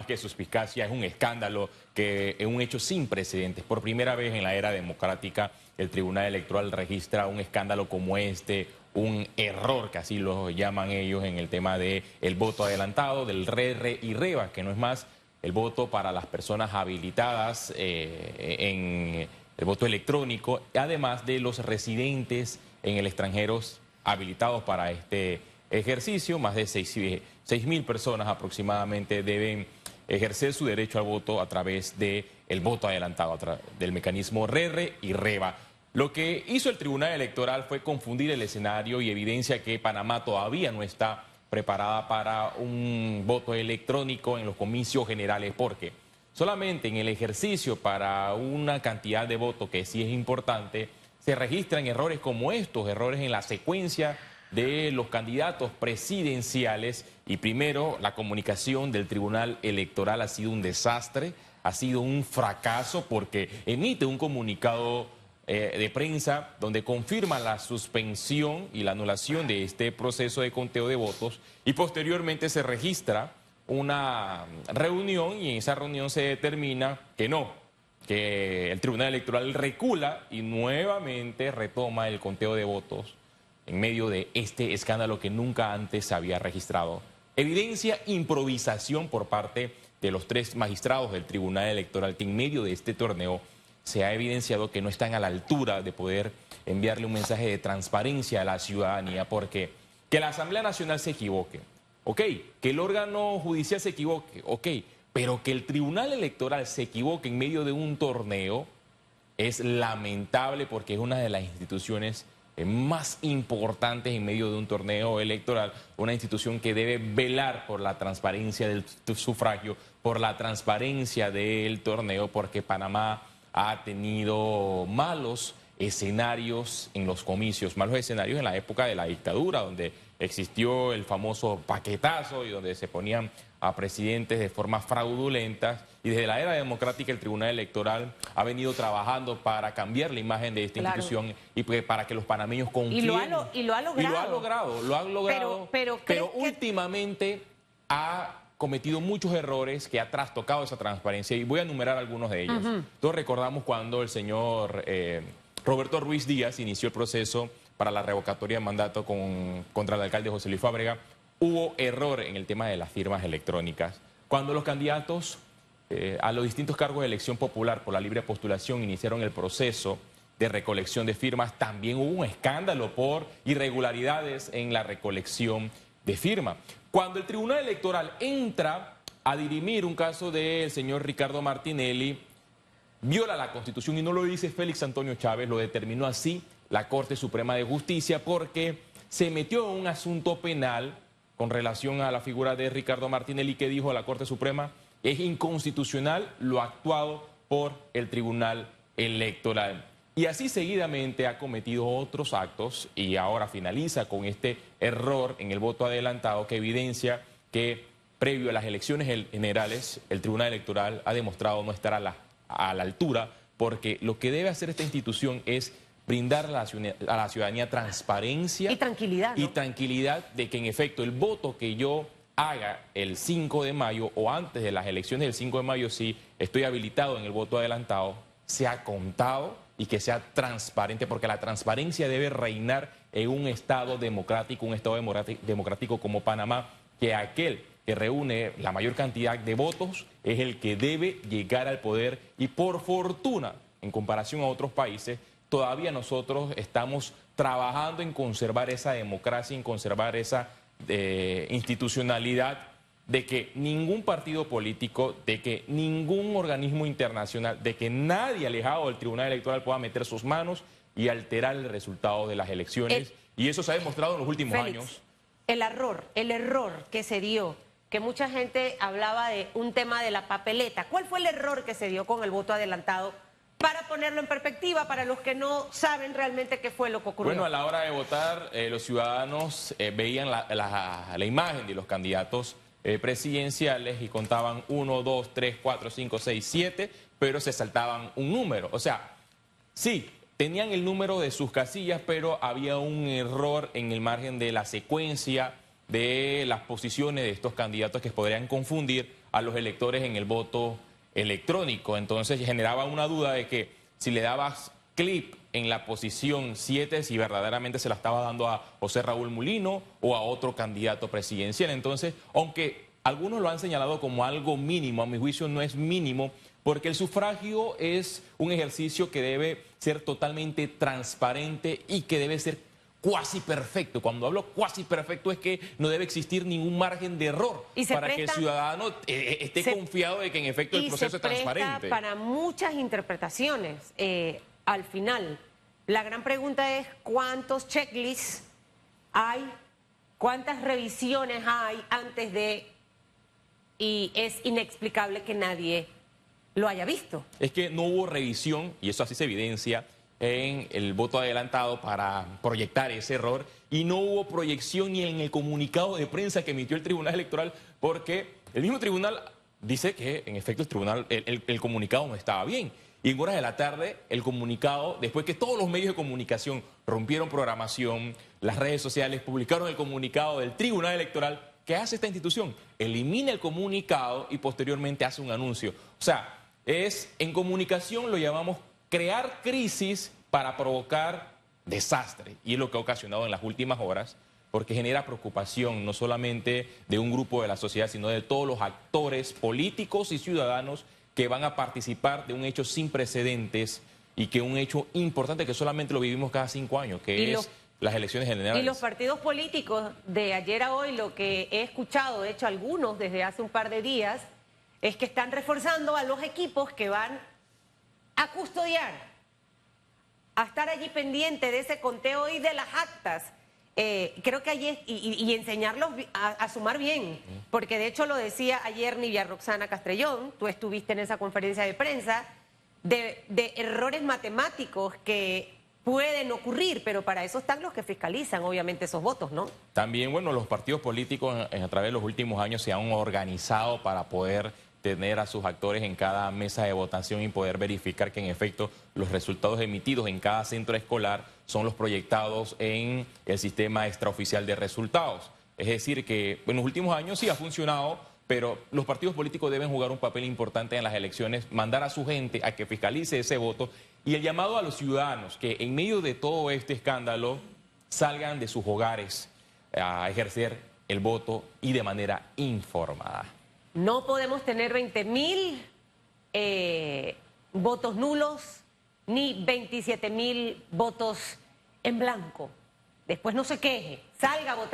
que suspicacia, es un escándalo, que es un hecho sin precedentes. Por primera vez en la era democrática, el Tribunal Electoral registra un escándalo como este, un error, que así lo llaman ellos, en el tema del voto adelantado, del RE y REVA, que no es más el voto para las personas habilitadas en el voto electrónico, además de los residentes en el extranjero habilitados para este ejercicio. Más de 6.000 personas aproximadamente deben ejercer su derecho al voto a través del voto adelantado, del mecanismo RE y REVA. Lo que hizo el Tribunal Electoral fue confundir el escenario y evidencia que Panamá todavía no está preparada para un voto electrónico en los comicios generales, porque solamente en el ejercicio para una cantidad de votos que sí es importante, se registran errores como estos, errores en la secuencia de los candidatos presidenciales. Y primero, la comunicación del Tribunal Electoral ha sido un desastre, ha sido un fracaso, porque emite un comunicado de prensa donde confirma la suspensión y la anulación de este proceso de conteo de votos, y posteriormente se registra una reunión y en esa reunión se determina que no, que el Tribunal Electoral recula y nuevamente retoma el conteo de votos en medio de este escándalo que nunca antes se había registrado. Evidencia improvisación por parte de los 3 magistrados del Tribunal Electoral, que en medio de este torneo se ha evidenciado que no están a la altura de poder enviarle un mensaje de transparencia a la ciudadanía, porque que la Asamblea Nacional se equivoque, ok, que el órgano judicial se equivoque, ok, pero que el Tribunal Electoral se equivoque en medio de un torneo es lamentable, porque es una de las instituciones más importantes en medio de un torneo electoral, una institución que debe velar por la transparencia del sufragio, por la transparencia del torneo, porque Panamá ha tenido malos escenarios en los comicios, malos escenarios en la época de la dictadura, donde existió el famoso paquetazo y donde se ponían a presidentes de forma fraudulenta. Y desde la era democrática el Tribunal Electoral ha venido trabajando para cambiar la imagen de esta institución y para que los panameños confíen. Y lo ha logrado. Lo ha logrado, pero últimamente ha cometido muchos errores que ha trastocado esa transparencia, y voy a enumerar algunos de ellos. Todos recordamos cuando el señor Roberto Ruiz Díaz inició el proceso para la revocatoria de mandato contra el alcalde José Luis Fábrega. Hubo error en el tema de las firmas electrónicas. Cuando los candidatos a los distintos cargos de elección popular por la libre postulación iniciaron el proceso de recolección de firmas, también hubo un escándalo por irregularidades en la recolección de firmas. Cuando el Tribunal Electoral entra a dirimir un caso del señor Ricardo Martinelli, viola la Constitución, y no lo dice Félix Antonio Chávez, lo determinó así la Corte Suprema de Justicia, porque se metió en un asunto penal con relación a la figura de Ricardo Martinelli, que dijo a la Corte Suprema: es inconstitucional lo actuado por el Tribunal Electoral. Y así seguidamente ha cometido otros actos, y ahora finaliza con este error en el voto adelantado, que evidencia que previo a las elecciones generales el Tribunal Electoral ha demostrado no estar a la altura, porque lo que debe hacer esta institución es brindar a la ciudadanía transparencia y tranquilidad, ¿no? Y tranquilidad de que en efecto el voto que yo haga el 5 de mayo o antes de las elecciones del 5 de mayo, si estoy habilitado en el voto adelantado, sea contado y que sea transparente, porque la transparencia debe reinar en un Estado democrático, democrático como Panamá, que aquel que reúne la mayor cantidad de votos es el que debe llegar al poder. Y por fortuna, en comparación a otros países, todavía nosotros estamos trabajando en conservar esa democracia, en conservar esa institucionalidad, de que ningún partido político, de que ningún organismo internacional, de que nadie alejado del Tribunal Electoral pueda meter sus manos y alterar el resultado de las elecciones. Y eso se ha demostrado en los últimos años. El error que se dio, que mucha gente hablaba de un tema de la papeleta. ¿Cuál fue el error que se dio con el voto adelantado? Para ponerlo en perspectiva, para los que no saben realmente qué fue lo que ocurrió. Bueno, a la hora de votar, los ciudadanos veían la imagen de los candidatos presidenciales y contaban 1, 2, 3, 4, 5, 6, 7, pero se saltaban un número. O sea, sí, tenían el número de sus casillas, pero había un error en el margen de la secuencia de las posiciones de estos candidatos que podrían confundir a los electores en el voto electrónico. Entonces generaba una duda de que si le dabas clic en la posición 7, si verdaderamente se la estaba dando a José Raúl Mulino o a otro candidato presidencial. Entonces, aunque algunos lo han señalado como algo mínimo, a mi juicio no es mínimo, porque el sufragio es un ejercicio que debe ser totalmente transparente y que debe ser cuasi perfecto. Cuando hablo cuasi perfecto es que no debe existir ningún margen de error para que el ciudadano esté confiado de que en efecto el proceso es transparente. Para muchas interpretaciones. Al final, la gran pregunta es ¿cuántos checklists hay? ¿Cuántas revisiones hay antes de...? Y es inexplicable que nadie lo haya visto. Es que no hubo revisión, y eso así se evidencia, en el voto adelantado para proyectar ese error, y no hubo proyección ni en el comunicado de prensa que emitió el Tribunal Electoral, porque el mismo tribunal dice que en efecto el comunicado no estaba bien. Y en horas de la tarde, el comunicado, después que todos los medios de comunicación rompieron programación, las redes sociales publicaron el comunicado del Tribunal Electoral, ¿qué hace esta institución? Elimina el comunicado y posteriormente hace un anuncio. O sea, en comunicación lo llamamos crear crisis para provocar desastre. Y es lo que ha ocasionado en las últimas horas, porque genera preocupación no solamente de un grupo de la sociedad, sino de todos los actores políticos y ciudadanos que van a participar de un hecho sin precedentes y que un hecho importante que solamente lo vivimos cada 5 años, que es las elecciones generales. Y los partidos políticos de ayer a hoy, lo que he escuchado, de hecho algunos desde hace un par de días, es que están reforzando a los equipos que van a custodiar, a estar allí pendiente de ese conteo y de las actas. Creo que allí y enseñarlos a sumar bien, porque de hecho lo decía ayer Nivia Roxana Castrellón, tú estuviste en esa conferencia de prensa, de errores matemáticos que pueden ocurrir, pero para eso están los que fiscalizan, obviamente, esos votos, ¿no? También, bueno, los partidos políticos a través de los últimos años se han organizado para poder tener a sus actores en cada mesa de votación y poder verificar que en efecto los resultados emitidos en cada centro escolar son los proyectados en el sistema extraoficial de resultados. Es decir, que en los últimos años sí ha funcionado, pero los partidos políticos deben jugar un papel importante en las elecciones, mandar a su gente a que fiscalice ese voto y el llamado a los ciudadanos que en medio de todo este escándalo salgan de sus hogares a ejercer el voto y de manera informada. No podemos tener 20.000 votos nulos ni 27.000 votos en blanco. Después no se queje, salga a votar.